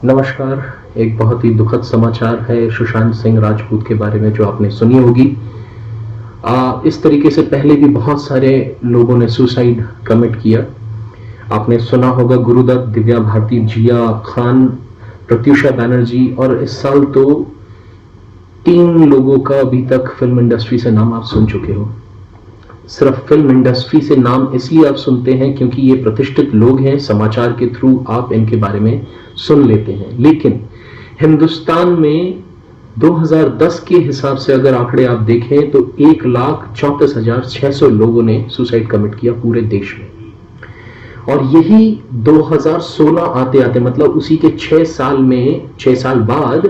नमस्कार। एक बहुत ही दुखद समाचार है सुशांत सिंह राजपूत के बारे में जो आपने सुनी होगी। इस तरीके से पहले भी बहुत सारे लोगों ने सुसाइड कमिट किया। आपने सुना होगा गुरुदत्त, दिव्या भारती, जिया खान, प्रत्युषा बैनर्जी, और इस साल तो 3 लोगों का अभी तक फिल्म इंडस्ट्री से नाम आप सुन चुके हो। सिर्फ फिल्म इंडस्ट्री से नाम इसलिए आप सुनते हैं क्योंकि ये प्रतिष्ठित लोग हैं, समाचार के थ्रू आप इनके बारे में सुन लेते हैं। लेकिन हिंदुस्तान में 2010 के हिसाब से अगर आंकड़े आप देखें तो 1,34,600 लोगों ने सुसाइड कमिट किया पूरे देश में। और यही 2016 आते आते, मतलब उसी के 6 साल बाद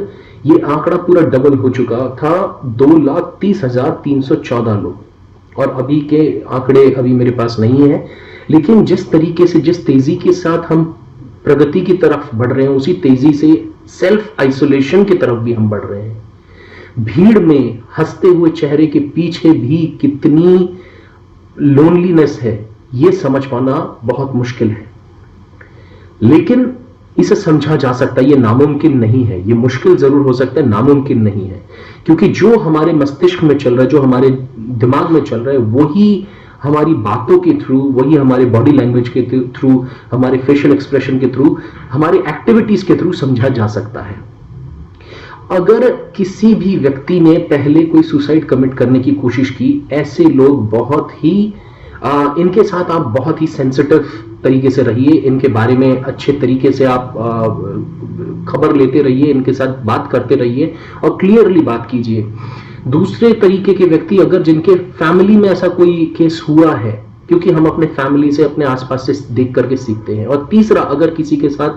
ये आंकड़ा पूरा डबल हो चुका था, 2,30,314 लोग। और अभी के आंकड़े अभी मेरे पास नहीं है, लेकिन जिस तरीके से, जिस तेजी के साथ हम प्रगति की तरफ बढ़ रहे हैं, उसी तेजी से सेल्फ आइसोलेशन की तरफ भी हम बढ़ रहे हैं। भीड़ में हंसते हुए चेहरे के पीछे भी कितनी लोनलीनेस है, यह समझ पाना बहुत मुश्किल है। लेकिन इसे समझा जा सकता है, यह नामुमकिन नहीं है। यह मुश्किल जरूर हो सकता है, नामुमकिन नहीं है। क्योंकि जो हमारे मस्तिष्क में चल रहा है, जो हमारे दिमाग में चल रहा है, वही हमारी बातों के थ्रू, वही हमारे बॉडी लैंग्वेज के थ्रू, हमारे फेशियल एक्सप्रेशन के थ्रू, हमारे एक्टिविटीज के थ्रू समझा जा सकता है। अगर किसी भी व्यक्ति ने पहले कोई सुसाइड कमिट करने की कोशिश की, ऐसे लोग बहुत ही इनके साथ आप बहुत ही सेंसिटिव तरीके से रहिए। इनके बारे में अच्छे तरीके से आप खबर लेते रहिए, इनके साथ बात करते रहिए और क्लियरली बात कीजिए। दूसरे तरीके के व्यक्ति, अगर जिनके फैमिली में ऐसा कोई केस हुआ है, क्योंकि हम अपने फैमिली से, अपने आसपास से देख करके सीखते हैं। और तीसरा, अगर किसी के साथ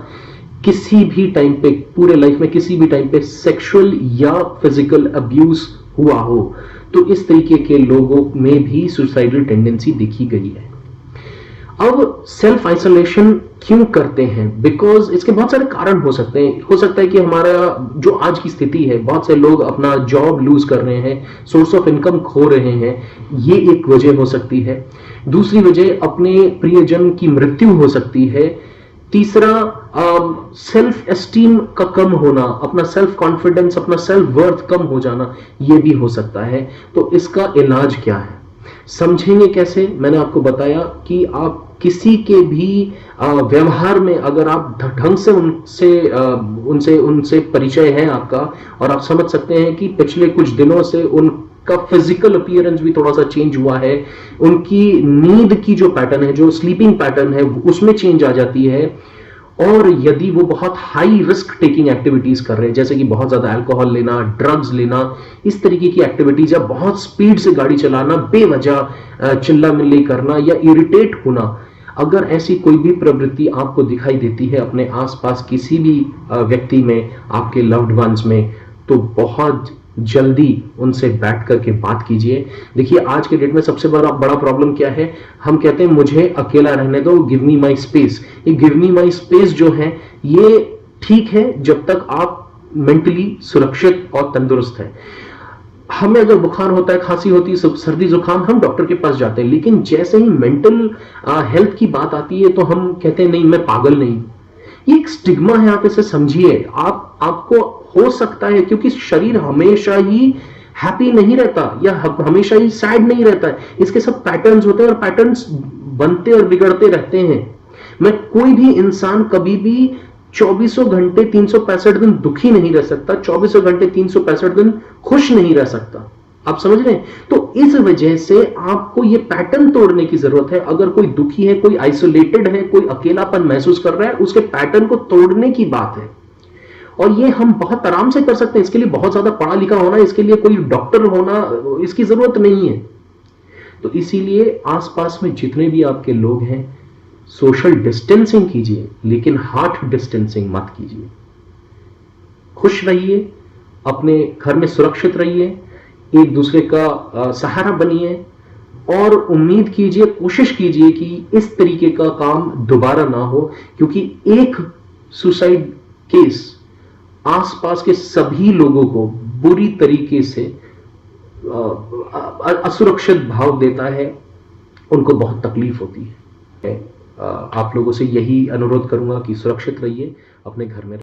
किसी भी टाइम पे, पूरे लाइफ में किसी भी टाइम पे सेक्सुअल या फिजिकल अब्यूज हुआ हो, तो इस तरीके के लोगों में भी सुसाइडल टेंडेंसी देखी गई है। अब सेल्फ आइसोलेशन क्यों करते हैं? बिकॉज इसके बहुत सारे कारण हो सकते हैं। हो सकता है कि हमारा जो आज की स्थिति है, बहुत से लोग अपना जॉब लूज कर रहे हैं, सोर्स ऑफ इनकम खो रहे हैं, ये एक वजह हो सकती है। दूसरी वजह अपने प्रियजन की मृत्यु हो सकती है। तीसरा, सेल्फ एस्टीम का कम होना, अपना सेल्फ कॉन्फिडेंस, अपना सेल्फ वर्थ कम हो जाना, यह भी हो सकता है। तो इसका इलाज क्या है, समझेंगे कैसे? मैंने आपको बताया कि आप किसी के भी व्यवहार में अगर आप ढंग से उनसे परिचय है आपका, और आप समझ सकते हैं कि पिछले कुछ दिनों से उनका फिजिकल अपीयरेंस भी थोड़ा सा चेंज हुआ है, उनकी नींद की जो पैटर्न है, जो स्लीपिंग पैटर्न है, उसमें चेंज आ जाती है। और यदि वो बहुत हाई रिस्क टेकिंग एक्टिविटीज कर रहे हैं, जैसे कि बहुत ज्यादा अल्कोहल लेना, ड्रग्स लेना, इस तरीके की एक्टिविटीज, या बहुत स्पीड से गाड़ी चलाना, बेवजह चिल्ला मिल्ली करना या इरिटेट होना, अगर ऐसी कोई भी प्रवृत्ति आपको दिखाई देती है अपने आसपास किसी भी व्यक्ति में, आपके लव्ड वंस में, तो बहुत जल्दी उनसे बैठ करके बात कीजिए। देखिए, आज के डेट में सबसे बड़ा प्रॉब्लम क्या है? हम कहते हैं मुझे अकेला रहने दो, गिव मी माई स्पेस। ये गिव मी माई स्पेस जो है, ये ठीक है जब तक आप मेंटली सुरक्षित और तंदुरुस्त है। हमें अगर बुखार होता है, खांसी होती है, सर्दी जुकाम, हम डॉक्टर के पास जाते हैं। लेकिन जैसे ही मेंटल हेल्थ की बात आती है तो हम कहते हैं नहीं, मैं पागल नहीं। ये एक स्टिग्मा है, आप इसे समझिए। आपको हो सकता है, क्योंकि शरीर हमेशा ही हैप्पी नहीं रहता या हमेशा ही सैड नहीं रहता है। इसके सब पैटर्न्स होते हैं और पैटर्न्स बनते और बिगड़ते रहते हैं। मैं कोई भी इंसान कभी भी 24 घंटे 365 दिन दुखी नहीं रह सकता, 24 घंटे 365 दिन खुश नहीं रह सकता। आप समझ रहे हैं? तो इस वजह से आपको ये पैटर्न तोड़ने की जरूरत है। अगर कोई दुखी है, कोई आइसोलेटेड है, कोई अकेलापन महसूस कर रहा है, उसके पैटर्न को तोड़ने की बात है। और ये हम बहुत आराम से कर सकते हैं। इसके लिए बहुत ज्यादा पढ़ा लिखा होना, इसके लिए कोई डॉक्टर होना, इसकी जरूरत नहीं है। तो इसीलिए आसपास में जितने भी आपके लोग हैं, सोशल डिस्टेंसिंग कीजिए, लेकिन हार्ट डिस्टेंसिंग मत कीजिए। खुश रहिए, अपने घर में सुरक्षित रहिए, एक दूसरे का सहारा बनिए, और उम्मीद कीजिए, कोशिश कीजिए कि इस तरीके का काम दोबारा ना हो। क्योंकि एक सुसाइड केस आसपास के सभी लोगों को बुरी तरीके से असुरक्षित भाव देता है, उनको बहुत तकलीफ होती है। आप लोगों से यही अनुरोध करूंगा कि सुरक्षित रहिए, अपने घर में